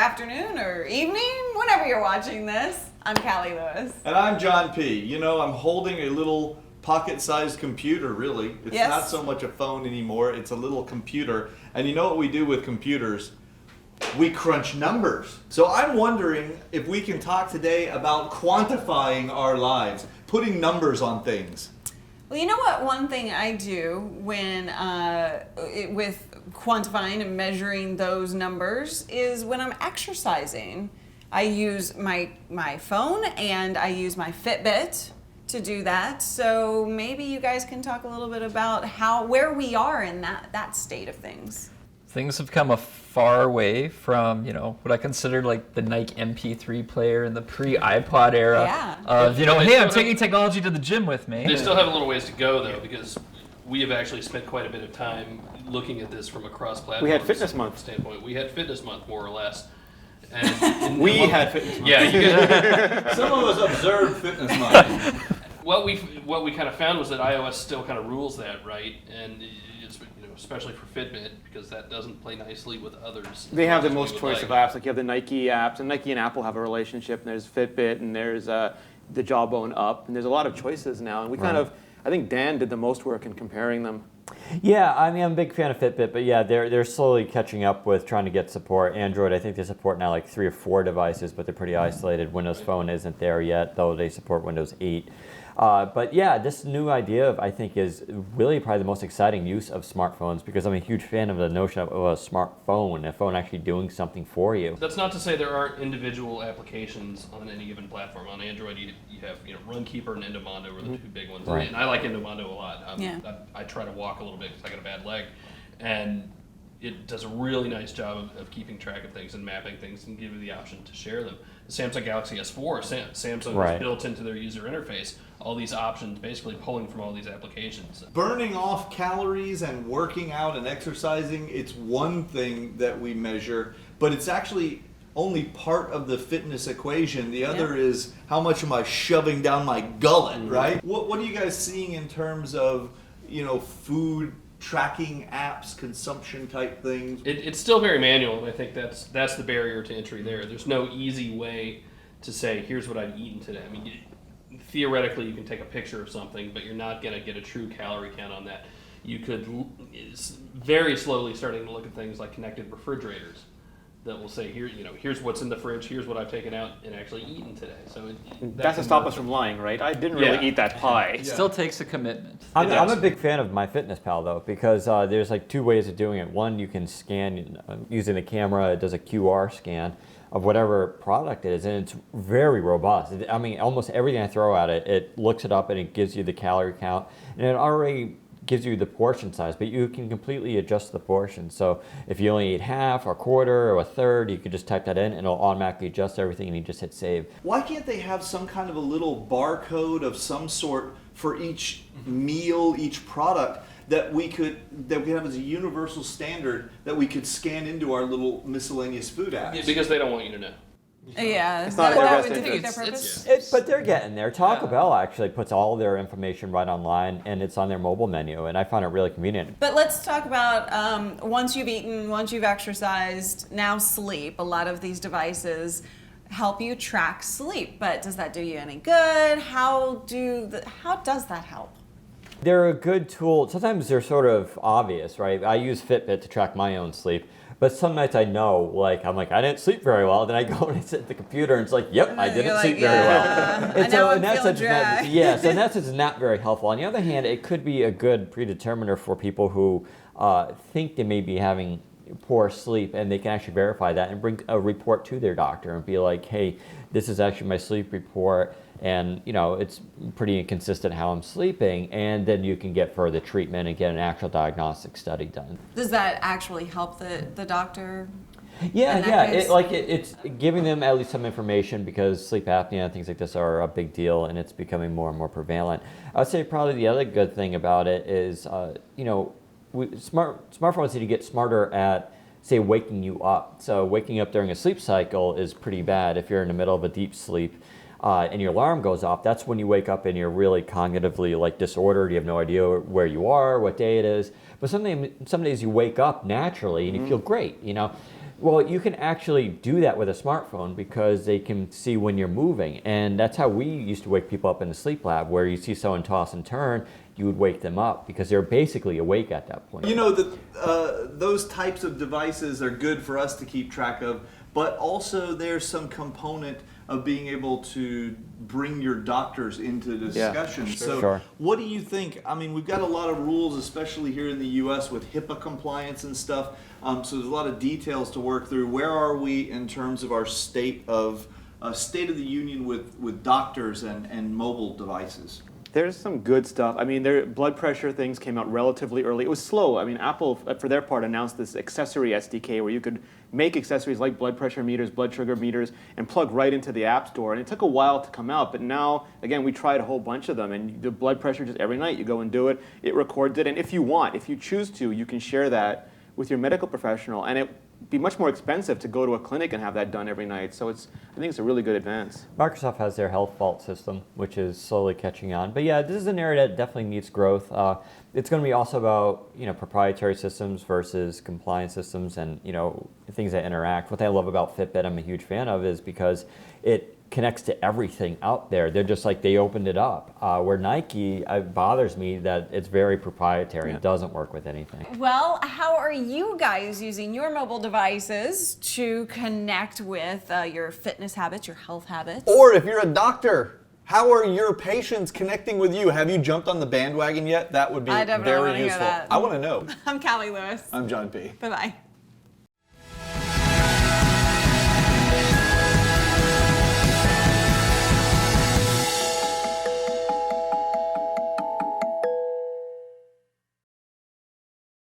afternoon or evening, whenever you're watching this. I'm Callie Lewis. And I'm John P. You know, I'm holding a little pocket-sized computer, really. It's not so much a phone anymore. It's a little computer. And you know what we do with computers? We crunch numbers. So I'm wondering if we can talk today about quantifying our lives, putting numbers on things. Well, you know what? One thing I do when with quantifying and measuring those numbers is when I'm exercising. I use my phone and I use my Fitbit to do that. So maybe you guys can talk a little bit about where we are in that state of things. Things have come a far way from, what I consider like the Nike MP3 player in the pre-iPod era. Yeah. Hey, I'm taking technology to the gym with me. They still have a little ways to go, though, because we have actually spent quite a bit of time looking at this from a cross-platform We had Fitness Month standpoint. We had Fitness Month, more or less. And we had Fitness Month. Yeah, you guys. Some of us observed Fitness Month. What we kind of found was that iOS still kind of rules that, right? And it's especially for Fitbit, because that doesn't play nicely with others. They have the most choice of apps. Like you have the Nike apps, and Nike and Apple have a relationship. And there's Fitbit, and there's the Jawbone Up, and there's a lot of choices now. And we I think Dan did the most work in comparing them. Yeah, I mean, I'm a big fan of Fitbit, but yeah, they're slowly catching up with trying to get support. Android, I think they support now like 3 or 4 devices, but they're pretty isolated. Windows Phone isn't there yet, though they support Windows 8. But yeah, this new idea, I think, is really probably the most exciting use of smartphones, because I'm a huge fan of the notion of a smartphone, a phone actually doing something for you. That's not to say there aren't individual applications on any given platform. On Android, you have Runkeeper and Endomondo are the two big ones, Right. and I like Endomondo a lot. Yeah. I try to walk a little bit because I got a bad leg, and it does a really nice job of keeping track of things and mapping things and give you the option to share them. The Samsung Galaxy S4, Samsung Right. has built into their user interface all these options, basically pulling from all these applications. Burning off calories and working out and exercising, it's one thing that we measure, but it's actually only part of the fitness equation. The other is how much am I shoving down my gullet, right? What are you guys seeing in terms of, food tracking apps, consumption type things? It's still very manual, and I think that's the barrier to entry there. There's no easy way to say, here's what I've eaten today. I mean, theoretically, you can take a picture of something, but you're not going to get a true calorie count on that. You could very slowly starting to look at things like connected refrigerators that will say, here's what's in the fridge, here's what I've taken out and actually eaten today. So That's to stop us from lying, right? I didn't really eat that pie. It still takes a commitment. I'm a big fan of MyFitnessPal, though, because there's like 2 ways of doing it. One, you can scan using the camera. It does a QR scan of whatever product it is, and it's very robust. I mean, almost everything I throw at it, it looks it up and it gives you the calorie count, and it already gives you the portion size, but you can completely adjust the portion. So if you only eat half or a quarter or a third, you could just type that in and it'll automatically adjust everything, and you just hit save. Why can't they have some kind of a little barcode of some sort for each meal, each product, that we could have as a universal standard that we could scan into our little miscellaneous food apps? Yeah, because they don't want you to know. Yeah, It's not in that their would best defeat their interest. purpose. But they're getting there. Taco Bell actually puts all their information right online, and it's on their mobile menu, and I find it really convenient. But let's talk about once you've eaten, once you've exercised, now sleep. A lot of these devices help you track sleep, but does that do you any good? How does that help? They're a good tool. Sometimes they're sort of obvious, right? I use Fitbit to track my own sleep. But some nights I know, I'm like, I didn't sleep very well. Then I go and I sit at the computer and it's like, yep, I didn't sleep very well. And now I'm feeling dry. So in that sense, it's not very helpful. On the other hand, it could be a good predeterminer for people who think they may be having poor sleep, and they can actually verify that and bring a report to their doctor and be like, hey, this is actually my sleep report, and it's pretty inconsistent how I'm sleeping, and then you can get further treatment and get an actual diagnostic study done. Does that actually help the doctor? Yeah. It's giving them at least some information, because sleep apnea and things like this are a big deal, and it's becoming more and more prevalent. I would say probably the other good thing about it is, smartphones need to get smarter at, say, waking you up. So waking up during a sleep cycle is pretty bad. If you're in the middle of a deep sleep and your alarm goes off, that's when you wake up and you're really cognitively disordered. You have no idea where you are, what day it is. But some days you wake up naturally and you feel great, Well, you can actually do that with a smartphone because they can see when you're moving. And that's how we used to wake people up in the sleep lab, where you see someone toss and turn, you would wake them up because they're basically awake at that point. You know, those types of devices are good for us to keep track of, but also there's some component of being able to bring your doctors into the discussion. So Sure. what do you think? I mean, we've got a lot of rules, especially here in the US with HIPAA compliance and stuff. So there's a lot of details to work through. Where are we in terms of our state of the union with doctors and mobile devices? There's some good stuff. I mean, their blood pressure things came out relatively early. It was slow. I mean, Apple, for their part, announced this accessory SDK where you could make accessories like blood pressure meters, blood sugar meters, and plug right into the App Store. And it took a while to come out, but now, again, we tried a whole bunch of them. And the blood pressure, just every night, you go and do it. It records it. And if you choose to, you can share that with your medical professional. And it be much more expensive to go to a clinic and have that done every night. So I think it's a really good advance. Microsoft has their health vault system, which is slowly catching on. But yeah, this is an area that definitely needs growth. It's going to be also about proprietary systems versus compliance systems, and things that interact. What I love about Fitbit, I'm a huge fan of, is because it connects to everything out there. They're just like, they opened it up. Where Nike, it bothers me that it's very proprietary. It doesn't work with anything. Well, how are you guys using your mobile devices to connect with your fitness habits, your health habits? Or if you're a doctor, how are your patients connecting with you? Have you jumped on the bandwagon yet? That would be I definitely very wanna hear useful. that. I want to know. I'm Callie Lewis. I'm John P. Bye-bye.